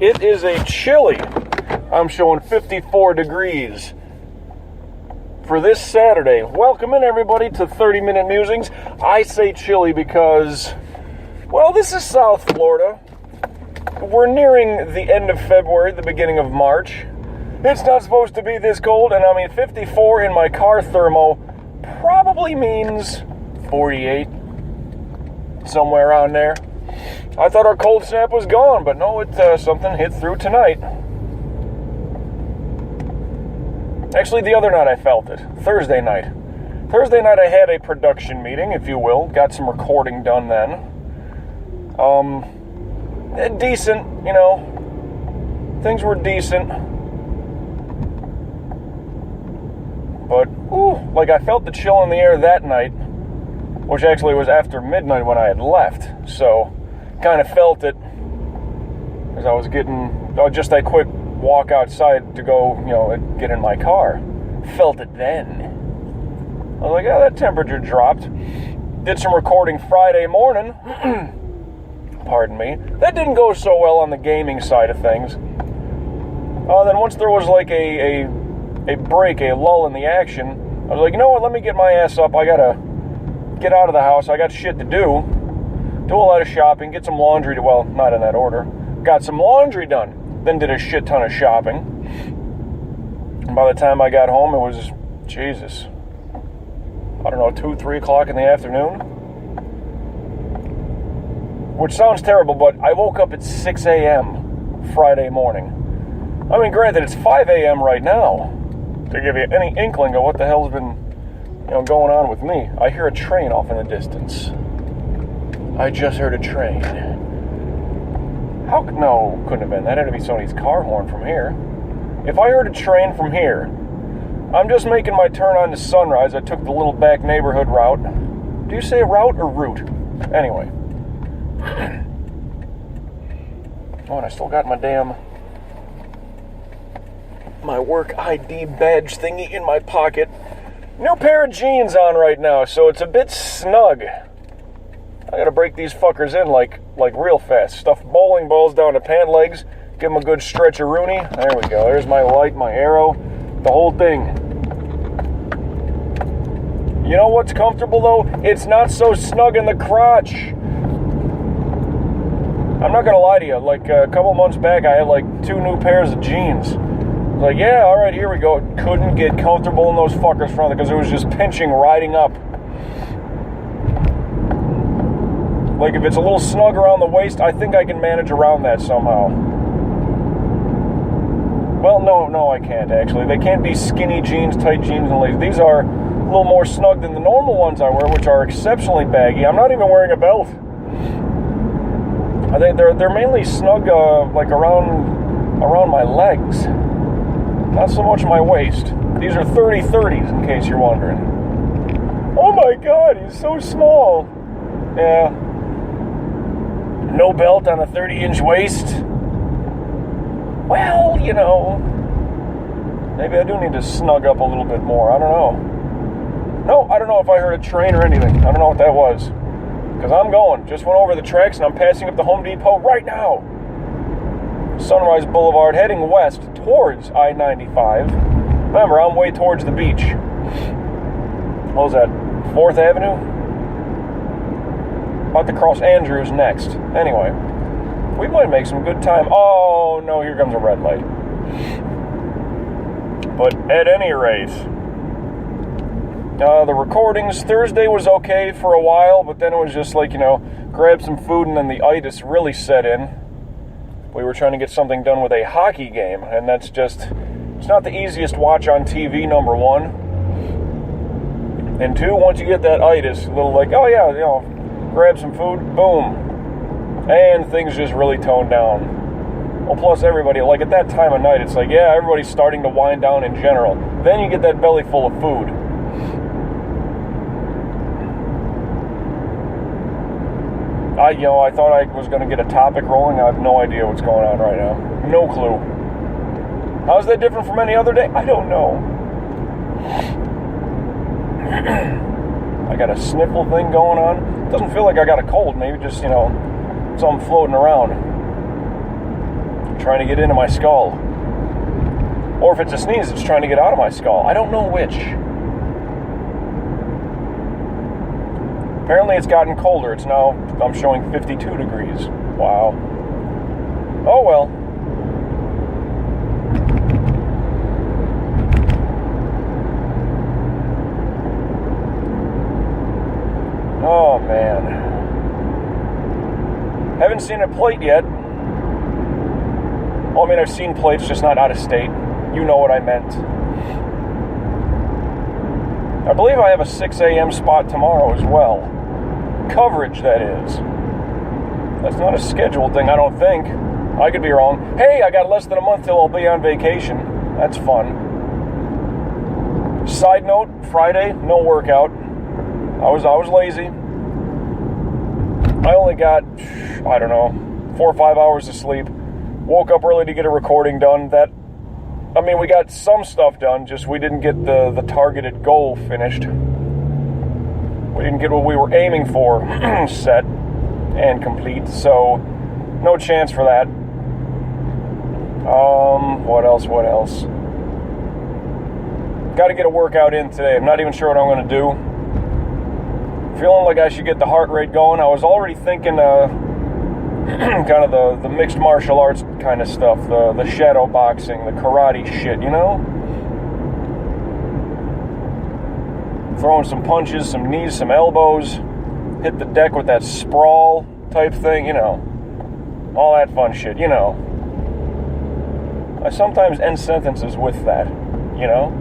It is a chilly. I'm showing 54 degrees for this Saturday. Welcome in, everybody, to 30-Minute Musings. I say chilly because, well, this is South Florida. We're nearing the end of February, the beginning of March. It's not supposed to be this cold, and I mean 54 in my car thermo probably means 48, somewhere around there. I thought our cold snap was gone, but no, something hit through tonight. Actually, the other night I felt it. Thursday night. Thursday night I had a production meeting, if you will. Got some recording done then. Decent, you know. Things were decent. But, like I felt the chill in the air that night, which actually was after midnight when I had left. So, kind of felt it as I was getting, just that quick walk outside to go, get in my car. Felt it then. I was like, that temperature dropped. Did some recording Friday morning. Pardon me. That didn't go so well on the gaming side of things. Then once there was like a break, a lull in the action, I was like, you know what, let me get my ass up. I gotta get out of the house. I got shit to do. Do a lot of shopping, get some laundry, well, not in that order. Got some laundry done. Then did a shit ton of shopping. And by the time I got home, it was, Jesus, I don't know, 2, 3 o'clock in the afternoon? Which sounds terrible, but I woke up at 6 a.m. Friday morning. I mean, granted, it's 5 a.m. right now. To give you any inkling of what the hell's been, going on with me. I hear a train off in the distance. I just heard a train. No, couldn't have been. That had to be somebody's car horn from here. If I heard a train from here, I'm just making my turn on to Sunrise. I took the little back neighborhood route. Do you say route or route? Anyway. Oh, and I still got my work ID badge thingy in my pocket. New pair of jeans on right now, so it's a bit snug. I gotta break these fuckers in like real fast. Stuff bowling balls down to pant legs. Give them a good stretch-a-rooney. There we go. There's my light, my arrow, the whole thing. You know what's comfortable though? It's not so snug in the crotch. I'm not gonna lie to you. Like a couple months back, I had like 2 new pairs of jeans. I was like, yeah, all right, here we go. Couldn't get comfortable in those fuckers front because it was just pinching, riding up. Like, if it's a little snug around the waist, I think I can manage around that somehow. Well, no, I can't, actually. They can't be skinny jeans, tight jeans, and laces. These are a little more snug than the normal ones I wear, which are exceptionally baggy. I'm not even wearing a belt. I think they're mainly snug, like, around my legs. Not so much my waist. These are 30-30s, in case you're wondering. Oh my god, he's so small. Yeah. No belt on a 30-inch waist? Well, maybe I do need to snug up a little bit more. I don't know. No, I don't know if I heard a train or anything. I don't know what that was. Because I'm going. Just went over the tracks and I'm passing up the Home Depot right now. Sunrise Boulevard, heading west towards I-95. Remember, I'm way towards the beach. What was that? 4th Avenue? About to cross Andrews next. Anyway, we might make some good time. Oh, no, here comes a red light. But at any rate, the recordings, Thursday was okay for a while, but then it was just like, grab some food and then the itis really set in. We were trying to get something done with a hockey game, and that's just, it's not the easiest watch on TV, number one. And 2, once you get that itis, a little like, oh yeah, grab some food, boom. And things just really toned down. Well, plus everybody, like at that time of night, it's like, yeah, everybody's starting to wind down in general. Then you get that belly full of food. I thought I was going to get a topic rolling. I have no idea what's going on right now. No clue. How's that different from any other day? I don't know. I got a sniffle thing going on. It doesn't feel like I got a cold. Maybe just, something floating around. trying to get into my skull. Or if it's a sneeze, it's trying to get out of my skull. I don't know which. Apparently it's gotten colder. It's now, I'm showing 52 degrees. Wow. Oh well. Oh man. Haven't seen a plate yet. Well, I mean, I've seen plates, just not out of state. You know what I meant. I believe I have a 6 a.m. spot tomorrow as well. Coverage, that is. That's not a scheduled thing, I don't think. I could be wrong. Hey, I got less than a month till I'll be on vacation. That's fun. Side note, Friday, no workout. I was lazy. I only got, I don't know, 4 or 5 hours of sleep. Woke up early to get a recording done. We got some stuff done, just we didn't get the targeted goal finished. We didn't get what we were aiming for set and complete, so no chance for that. What else? Got to get a workout in today. I'm not even sure what I'm going to do. Feeling like I should get the heart rate going. I was already thinking kind of the mixed martial arts kind of stuff, the shadow boxing, the karate shit, you know? Throwing some punches, some knees, some elbows, hit the deck with that sprawl type thing, you know? All that fun shit, you know? I sometimes end sentences with that, you know?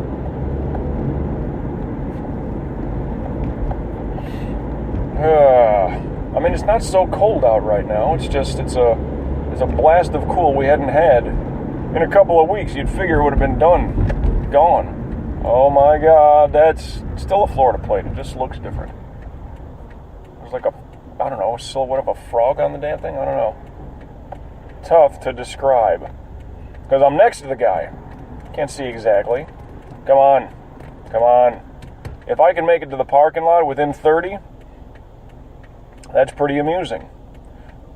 I mean, it's not so cold out right now. It's a blast of cool we hadn't had in a couple of weeks. You'd figure it would have been gone. Oh my God, that's still a Florida plate. It just looks different. There's like a silhouette of a frog on the damn thing. I don't know. Tough to describe because I'm next to the guy. Can't see exactly. Come on. If I can make it to the parking lot within 30. That's pretty amusing.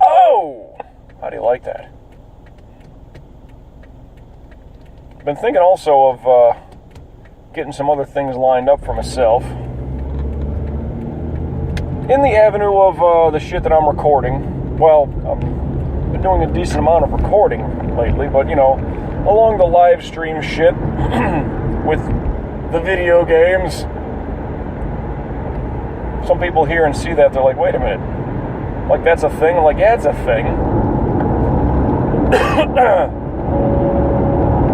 Oh! How do you like that? Been thinking also of getting some other things lined up for myself. In the avenue of the shit that I'm recording. Well, I've been doing a decent amount of recording lately, but, you know, along the live stream shit with the video games. Some people hear and see that, they're like, wait a minute, like that's a thing? I'm like, yeah, it's a thing.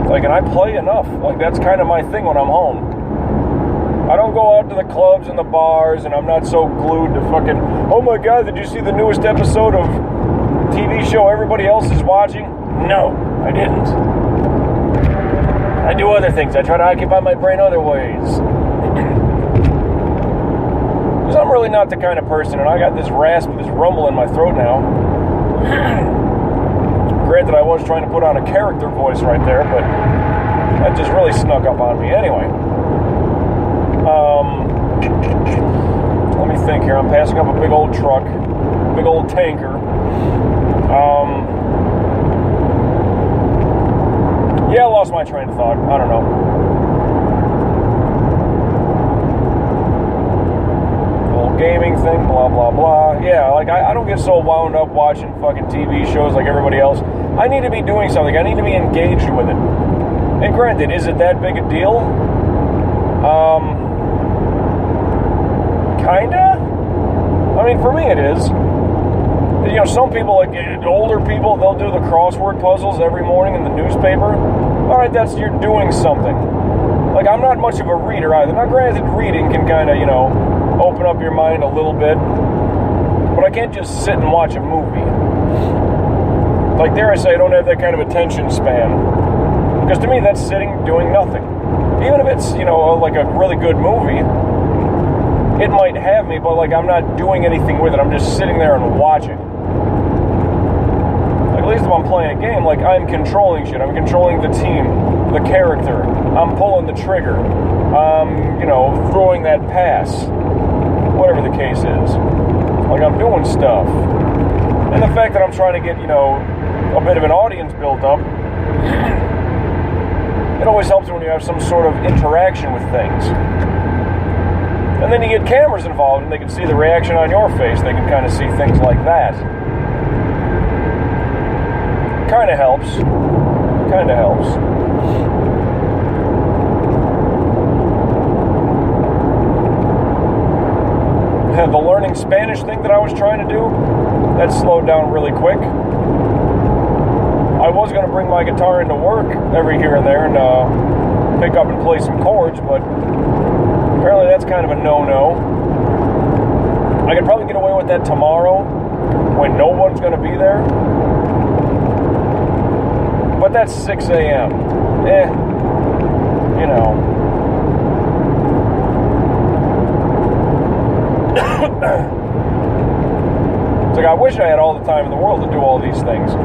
Like, and I play enough. Like, that's kind of my thing when I'm home. I don't go out to the clubs and the bars, and I'm not so glued to fucking, oh my God, did you see the newest episode of TV show everybody else is watching? No, I didn't. I do other things. I try to occupy my brain other ways. Because I'm really not the kind of person, and I got this rasp, this rumble in my throat now. Granted, I was trying to put on a character voice right there, but that just really snuck up on me. Anyway. Let me think here. I'm passing up a big old truck, big old tanker. Yeah, I lost my train of thought. I don't know. Gaming thing, blah, blah, blah. Yeah, like, I don't get so wound up watching fucking TV shows like everybody else. I need to be doing something. I need to be engaged with it. And granted, is it that big a deal? Kinda? I mean, for me it is. You know, some people, like older people, they'll do the crossword puzzles every morning in the newspaper. Alright, you're doing something. Like, I'm not much of a reader either. Now, granted, reading can kind of, you know, open up your mind a little bit, but I can't just sit and watch a movie. Like, dare I say, I don't have that kind of attention span. Because to me, that's sitting doing nothing. Even if it's, you know, like a really good movie, it might have me, but like, I'm not doing anything with it. I'm just sitting there and watching. Like, at least if I'm playing a game, like, I'm controlling shit. I'm controlling the team, the character. I'm pulling the trigger. I'm, you know, throwing that pass. Whatever the case is. Like, I'm doing stuff. And the fact that I'm trying to get, you know, a bit of an audience built up. It always helps when you have some sort of interaction with things. And then you get cameras involved and they can see the reaction on your face. They can kind of see things like that. Kind of helps. Kind of helps. The learning Spanish thing that I was trying to do, that slowed down really quick. I was going to bring my guitar into work every here and there and pick up and play some chords, but apparently that's kind of a no-no. I could probably get away with that tomorrow when no one's going to be there. But that's 6 a.m. You know. It's like I wish I had all the time in the world to do all these things.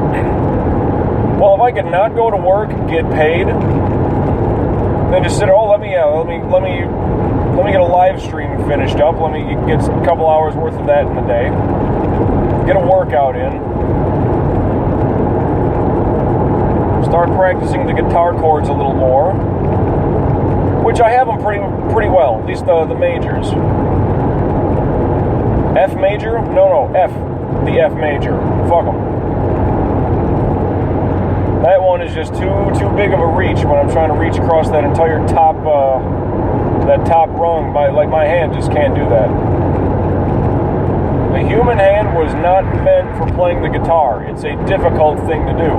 Well, if I could not go to work, get paid, then just sit there, let me get a live stream finished up. Let me get a couple hours worth of that in a day. Get a workout in. Start practicing the guitar chords a little more, which I have them pretty well, at least the majors. F major? No, F. The F major. Fuck them. That one is just too big of a reach when I'm trying to reach across that entire top rung. My hand just can't do that. The human hand was not meant for playing the guitar. It's a difficult thing to do.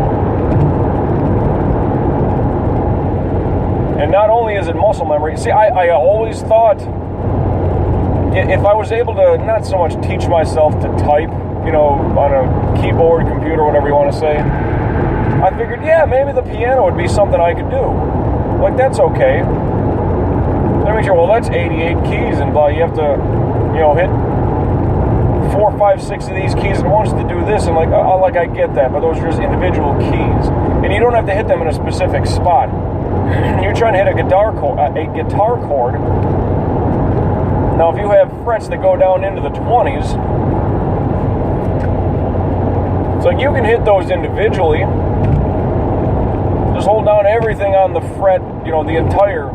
And not only is it muscle memory, see, I always thought if I was able to not so much teach myself to type, on a keyboard, computer, whatever you want to say, I figured, yeah, maybe the piano would be something I could do. Like, that's okay. Then we go, well, that's 88 keys, and blah, you have to, hit 4, 5, 6 of these keys at once to do this, and I get that, but those are just individual keys. And you don't have to hit them in a specific spot. You're trying to hit a guitar chord. Now, if you have frets that go down into the 20s, so you can hit those individually. Just hold down everything on the fret, the entire,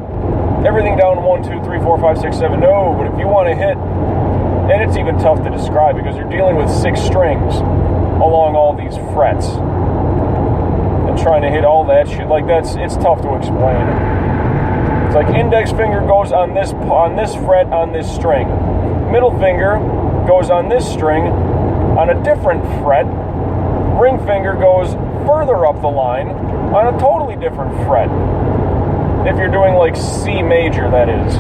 everything down 1, 2, 3, 4, 5, 6, 7. No, but if you want to hit, and it's even tough to describe because you're dealing with 6 strings along all these frets. And trying to hit all that shit, it's tough to explain. It's like index finger goes on this fret on this string. Middle finger goes on this string on a different fret. Ring finger goes further up the line on a totally different fret. If you're doing like C major, that is.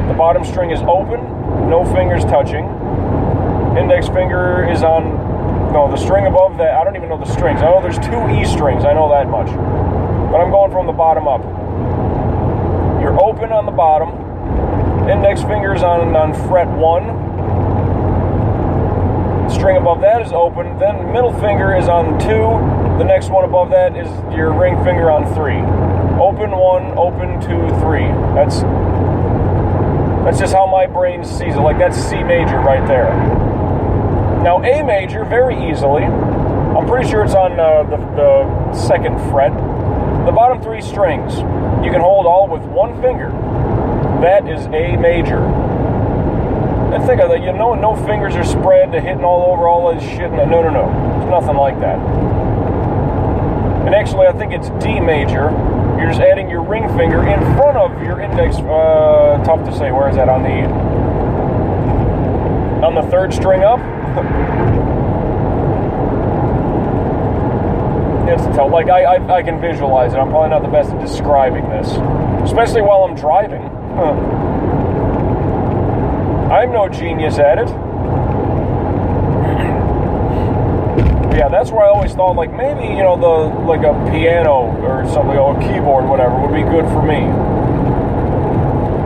The bottom string is open, no fingers touching. Index finger is on, the string above that. I don't even know the strings. I know there's 2 E strings, I know that much. But I'm going from the bottom up. You're open on the bottom. Index finger's on fret 1. String above that is open. Then middle finger is on 2. The next one above that is your ring finger on 3. Open 1, open 2, 3. That's just how my brain sees it. Like, that's C major right there. Now A major, very easily. I'm pretty sure it's on the 2nd fret. The bottom 3 strings you can hold all with 1 finger. That is A major. And think of that, no fingers are spread to hitting all over all this shit. No. There's nothing like that. And actually, I think it's D major. You're just adding your ring finger in front of your index. Tough to say. Where is that? On the 3rd string up? It's tough. Like, I can visualize it. I'm probably not the best at describing this. Especially while I'm driving. I'm no genius at it. Yeah, that's where I always thought, like, maybe, a piano or something, or a keyboard, whatever, would be good for me.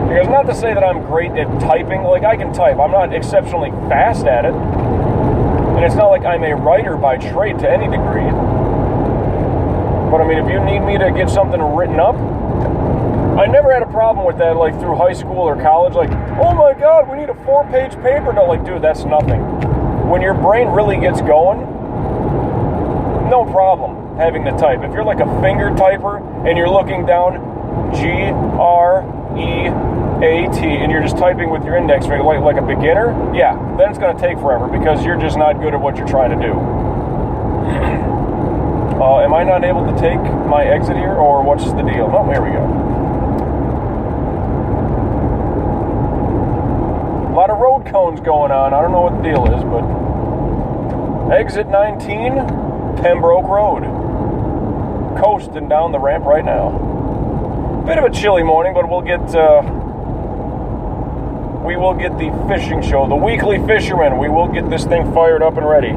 Because not to say that I'm great at typing, like, I can type. I'm not exceptionally fast at it. And it's not like I'm a writer by trade to any degree. But, I mean, if you need me to get something written up, I never had a problem with that, like, through high school or college. Like, oh my God, we need a 4-page paper. No, like, dude, that's nothing. When your brain really gets going, no problem. having to type. If you're like a finger typer and you're looking down Great and you're just typing with your index finger like a beginner, yeah, then it's going to take forever because you're just not good at what you're trying to do. Am I not able to take my exit here, or what's the deal? Oh, here we go. A lot of road cones going on. I don't know what the deal is, but exit 19, Pembroke Road. Coasting down the ramp right now. Bit of a chilly morning, but we will get the fishing show, the Weekly Fisherman. We will get this thing fired up and ready.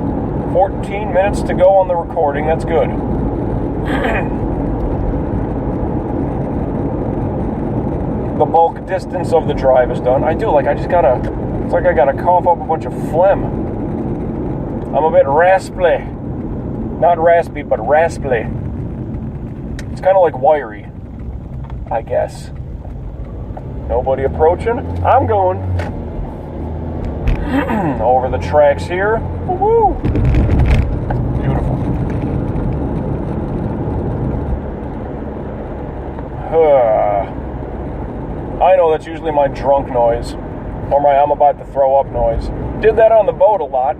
14 minutes to go on the recording. That's good. The bulk distance of the drive is done. It's like I gotta cough up a bunch of phlegm. I'm a bit raspy. Not raspy, but raspy. It's kind of like wiry, I guess. Nobody approaching. I'm going. Over the tracks here. Woo-hoo. Beautiful. I know that's usually my drunk noise, or my I'm about to throw up noise. Did that on the boat a lot.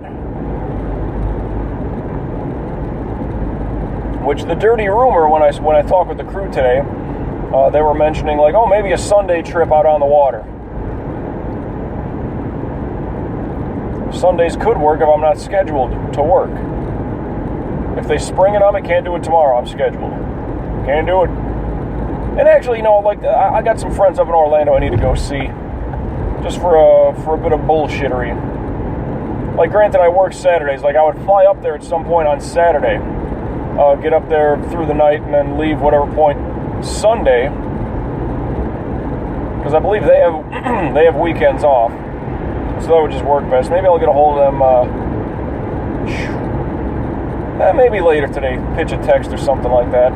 Which the dirty rumor when I talked with the crew today, they were mentioning like, oh, maybe a Sunday trip out on the water. Sundays could work if I'm not scheduled to work. If they spring it on me, can't do it tomorrow. I'm scheduled. Can't do it. And actually, I got some friends up in Orlando I need to go see, just for a bit of bullshittery. Like, granted, I work Saturdays. Like, I would fly up there at some point on Saturday, get up there through the night, and then leave whatever point Sunday, because I believe they have weekends off, so that would just work best. Maybe I'll get a hold of them. Maybe later today, pitch a text or something like that.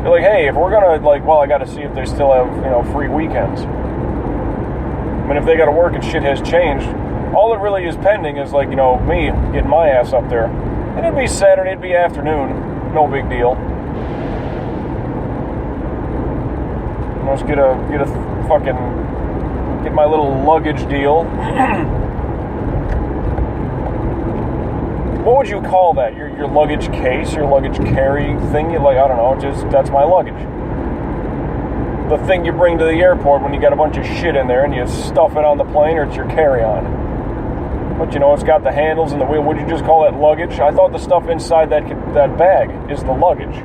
Be like, hey, if we're gonna I got to see if they still have free weekends. I mean, if they got to work and shit has changed, all that really is pending is me getting my ass up there. And it'd be Saturday, it'd be afternoon, no big deal. Just get my little luggage deal. What would you call that? Your luggage case, your luggage carry thing? I don't know, that's my luggage. The thing you bring to the airport when you got a bunch of shit in there and you stuff it on the plane, or it's your carry-on. But it's got the handles and the wheel. Would you just call that luggage? I thought the stuff inside that bag is the luggage.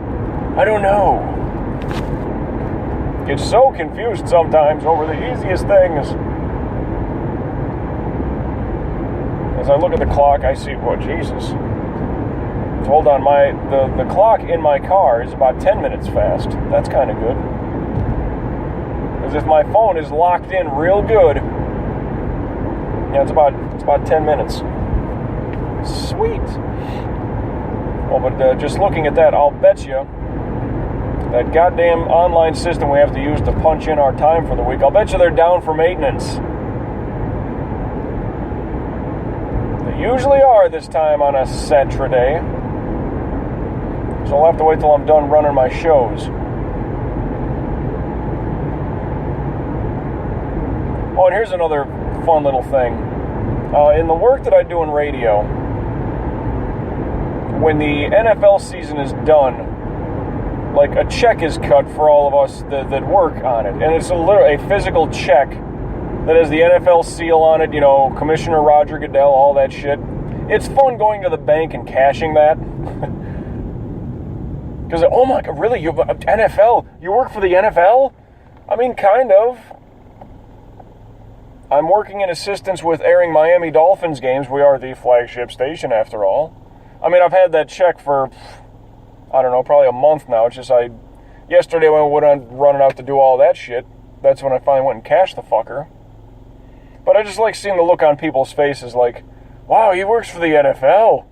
I don't know. Get so confused sometimes over the easiest things. As I look at the clock, I see, Jesus. Hold on, the clock in my car is about 10 minutes fast. That's kind of good. As if my phone is locked in real good. Yeah, it's about 10 minutes. Sweet. Well, but just looking at that, I'll bet you that goddamn online system we have to use to punch in our time for the week, I'll bet you they're down for maintenance. They usually are this time on a Saturday. So I'll have to wait till I'm done running my shows. Oh, and here's another fun little thing. In the work that I do in radio, when the NFL season is done, a check is cut for all of us that work on it. And it's a physical check that has the NFL seal on it, Commissioner Roger Goodell, all that shit. It's fun going to the bank and cashing that. Because, oh my God, really? NFL? You work for the NFL? I mean, kind of. I'm working in assistance with airing Miami Dolphins games. We are the flagship station, after all. I mean, I've had that check for, I don't know, probably a month now. It's just yesterday when I went on running out to do all that shit, that's when I finally went and cashed the fucker. But I just like seeing the look on people's faces like, wow, he works for the NFL.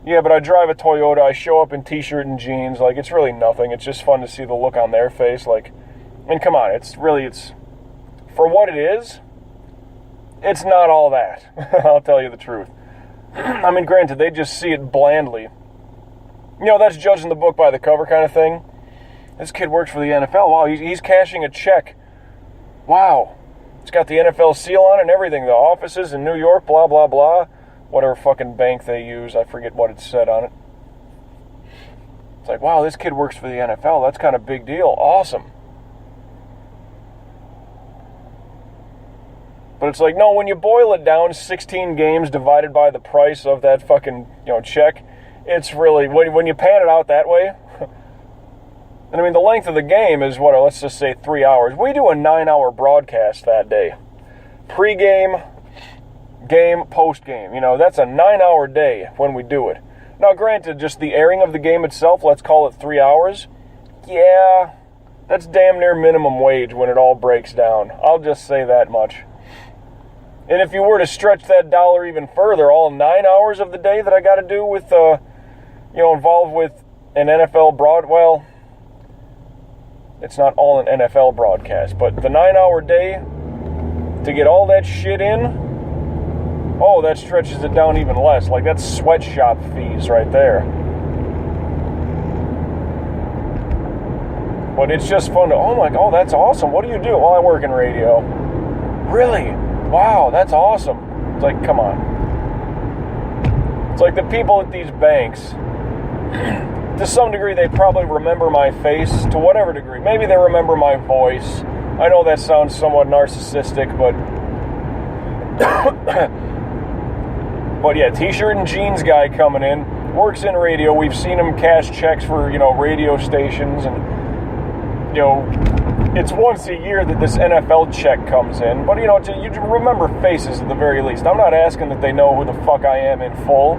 Yeah, but I drive a Toyota, I show up in t-shirt and jeans, it's really nothing. It's just fun to see the look on their face, and come on, it's for what it is, it's not all that. I'll tell you the truth. I mean, granted, they just see it blandly. You know, that's judging the book by the cover kind of thing. This kid works for the NFL. Wow, he's cashing a check. Wow. It's got the NFL seal on it and everything. The offices in New York, blah, blah, blah. Whatever fucking bank they use. I forget what it said on it. It's like, wow, this kid works for the NFL. That's kind of big deal. Awesome. But it's like, no, when you boil it down, 16 games divided by the price of that fucking, check, it's really, when you pan it out that way, and I mean, the length of the game is, let's just say 3 hours. We do a 9-hour broadcast that day. Pre-game, game, post-game. That's a 9-hour day when we do it. Now, granted, just the airing of the game itself, let's call it 3 hours. Yeah, that's damn near minimum wage when it all breaks down. I'll just say that much. And if you were to stretch that dollar even further, all 9 hours of the day that I got to do with, involved with an NFL well, it's not all an NFL broadcast, but the 9-hour day to get all that shit in, that stretches it down even less. Like, that's sweatshop fees right there. But it's just fun to, that's awesome. What do you do? Well, I work in radio. Really? Wow, that's awesome. It's like, come on. It's like the people at these banks, to some degree, they probably remember my face, to whatever degree. Maybe they remember my voice. I know that sounds somewhat narcissistic, but but yeah, t-shirt and jeans guy coming in, works in radio. We've seen him cash checks for, radio stations, and, it's once a year that this NFL check comes in. But, you remember faces at the very least. I'm not asking that they know who the fuck I am in full.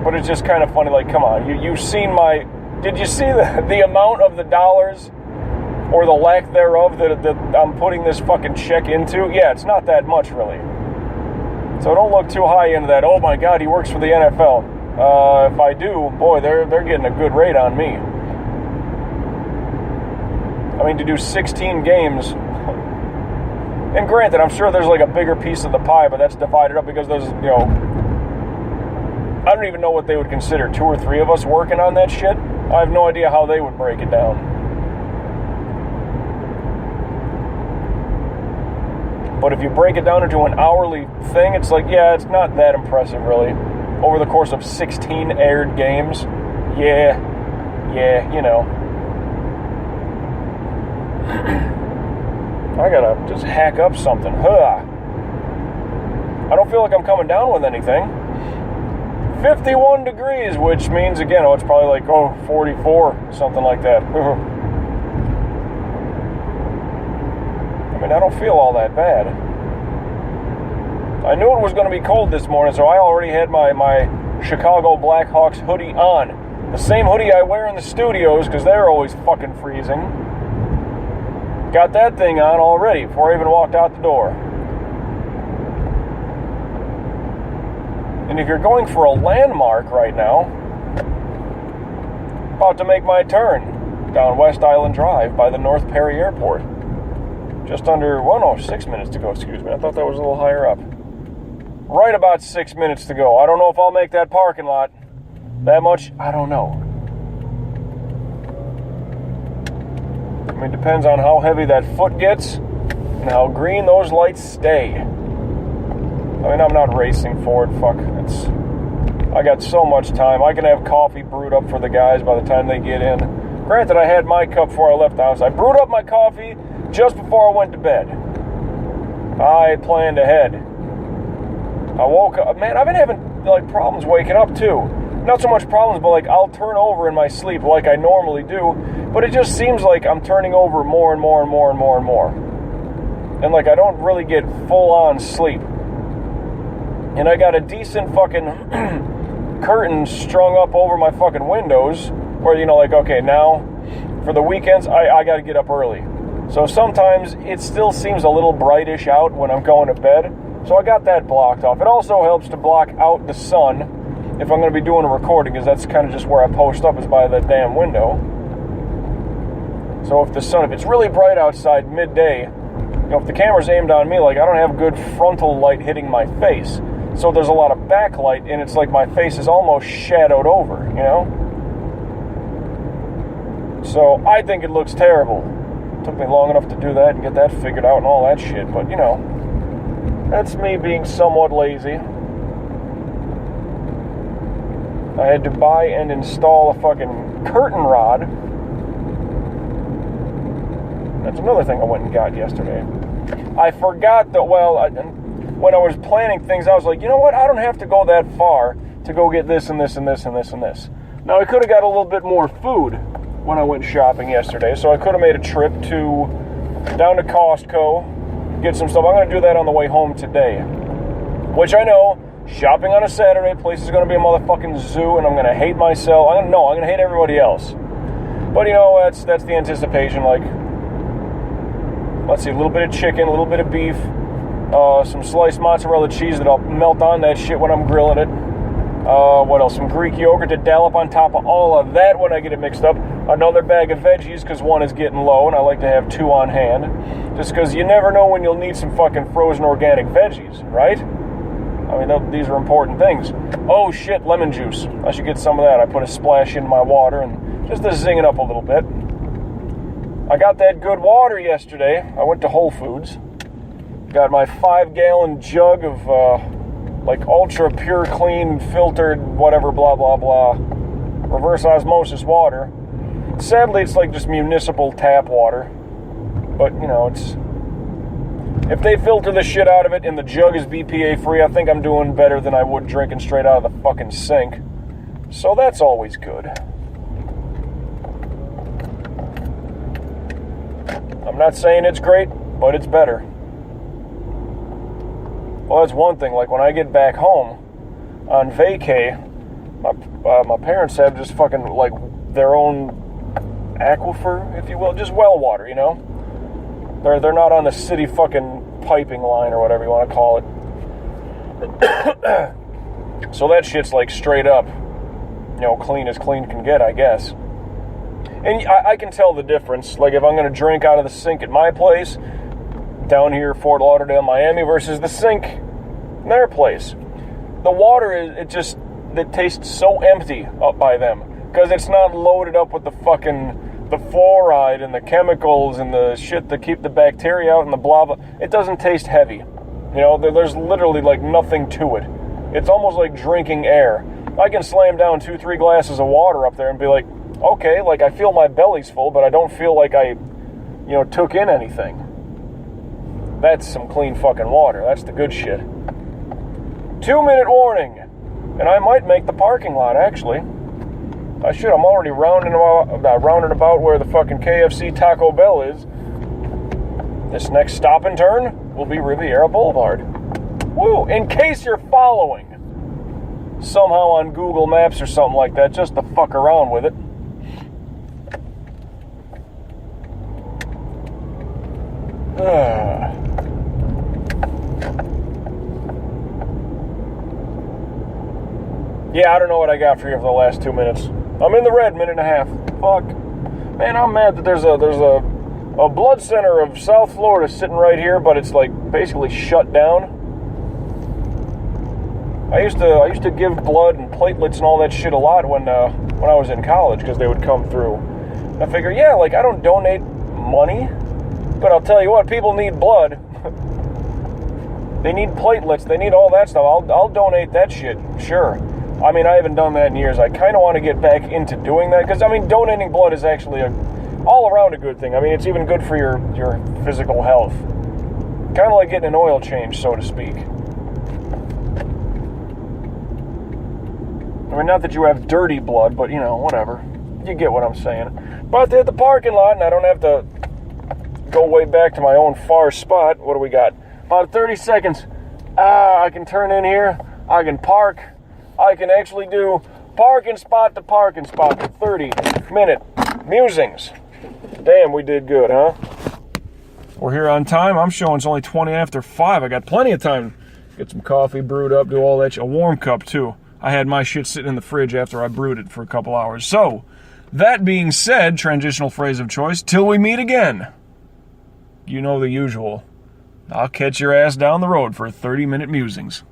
But it's just kind of funny, like, come on. You've seen did you see the amount of the dollars, or the lack thereof, that I'm putting this fucking check into? Yeah, it's not that much, really. So don't look too high into that. Oh my God, he works for the NFL. If I do, boy, they're getting a good rate on me. I mean, to do 16 games, and granted, I'm sure there's like a bigger piece of the pie, but that's divided up because there's, I don't even know what they would consider 2 or 3 of us working on that shit. I have no idea how they would break it down. But if you break it down into an hourly thing, it's like, yeah, it's not that impressive, really. Over the course of 16 aired games, yeah, I gotta just hack up something. I don't feel like I'm coming down with anything. 51 degrees, which means, again, it's probably like, 44, something like that. I mean, I don't feel all that bad. I knew it was going to be cold this morning, so I already had my Chicago Blackhawks hoodie on. The same hoodie I wear in the studios, because they're always fucking freezing. Got that thing on already before I even walked out the door. And if you're going for a landmark right now, about to make my turn down West Island Drive by the North Perry Airport. Just under, 6 minutes to go, excuse me. I thought that was a little higher up. Right about 6 minutes to go. I don't know if I'll make that parking lot. That much, I don't know. I mean, depends on how heavy that foot gets and how green those lights stay. I mean, I'm not racing for it. Fuck. I got so much time. I can have coffee brewed up for the guys by the time they get in. Granted, I had my cup before I left the house. I brewed up my coffee just before I went to bed. I planned ahead. I woke up. Man, I've been having, problems waking up, too. Not so much problems, but, I'll turn over in my sleep like I normally do. But it just seems like I'm turning over more and more and more and more and more. And, I don't really get full-on sleep. And I got a decent fucking curtain strung up over my fucking windows where, okay, now, for the weekends, I got to get up early. So sometimes it still seems a little brightish out when I'm going to bed. So I got that blocked off. It also helps to block out the sun if I'm going to be doing a recording, because that's kind of just where I post up, is by that damn window. So if it's really bright outside midday, if the camera's aimed on me, I don't have good frontal light hitting my face. So there's a lot of backlight, and it's like my face is almost shadowed over, you know? So I think it looks terrible. It took me long enough to do that and get that figured out and all that shit, but, you know, that's me being somewhat lazy. I had to buy and install a fucking curtain rod. That's another thing I went and got yesterday. I forgot that, when I was planning things, I was like, you know what? I don't have to go that far to go get this and this and this and this and this. Now, I could have got a little bit more food when I went shopping yesterday, so I could have made a trip down to Costco, get some stuff. I'm going to do that on the way home today, which I know, shopping on a Saturday, place is going to be a motherfucking zoo, and I'm going to hate myself. I'm going to hate everybody else. But, you know, that's the anticipation, like, let's see, a little bit of chicken, a little bit of beef, some sliced mozzarella cheese that I'll melt on that shit when I'm grilling it. What else? Some Greek yogurt to dollop on top of all of that when I get it mixed up. Another bag of veggies because one is getting low, and I like to have two on hand. Just because you never know when you'll need some fucking frozen organic veggies, right? I mean, these are important things. Oh shit, lemon juice. I should get some of that. I put a splash in my water and just to zing it up a little bit. I got that good water yesterday. I went to Whole Foods. Got my 5-gallon jug of like ultra pure clean filtered whatever blah blah blah reverse osmosis water. Sadly, it's like just municipal tap water, but you know, it's if they filter the shit out of it and the jug is BPA free, I think I'm doing better than I would drinking straight out of the fucking sink. So that's always good. I'm not saying it's great, but it's better. Well, that's one thing. Like when I get back home on vacay, my parents have just fucking like their own aquifer, if you will, just well water. You know, they're not on the city fucking piping line or whatever you want to call it. So that shit's like straight up, you know, clean as clean can get, I guess. And I can tell the difference. Like if I'm going to drink out of the sink at my place, down here, Fort Lauderdale, Miami, versus the sink in their place. The water, it tastes so empty up by them. Because it's not loaded up with the fluoride and the chemicals and the shit that keep the bacteria out and the blah blah. It doesn't taste heavy. You know, there's literally like nothing to it. It's almost like drinking air. I can slam down 2-3 glasses of water up there and be like, okay, like I feel my belly's full, but I don't feel like I, you know, took in anything. That's some clean fucking water. That's the good shit. 2-minute warning. And I might make the parking lot, actually. I should. I'm already rounding about where the fucking KFC Taco Bell is. This next stop and turn will be Riviera Boulevard. Woo! In case you're following somehow on Google Maps or something like that, just to fuck around with it. Yeah, I don't know what I got for you for the last 2 minutes. I'm in the red, minute and a half. Fuck. Man, I'm mad that there's a blood center of South Florida sitting right here, but it's like basically shut down. I used to give blood and platelets and all that shit a lot when I was in college because they would come through. And I figure, yeah, like I don't donate money, but I'll tell you what, people need blood. They need platelets. They need all that stuff. I'll donate that shit, sure. I mean, I haven't done that in years. I kind of want to get back into doing that because, I mean, donating blood is actually all around a good thing. I mean, it's even good for your physical health. Kind of like getting an oil change, so to speak. I mean, not that you have dirty blood, but, you know, whatever. You get what I'm saying. But they're at the parking lot, and I don't have to go way back to my own far spot. What do we got? About 30 seconds. I can turn in here. I can park. I can actually do parking spot to parking spot for 30-minute musings. Damn, we did good, huh? We're here on time. I'm showing it's only 20 after 5. I got plenty of time. Get some coffee brewed up, do all that shit. A warm cup, too. I had my shit sitting in the fridge after I brewed it for a couple hours. So, that being said, transitional phrase of choice, till we meet again. You know the usual. I'll catch your ass down the road for 30-minute musings.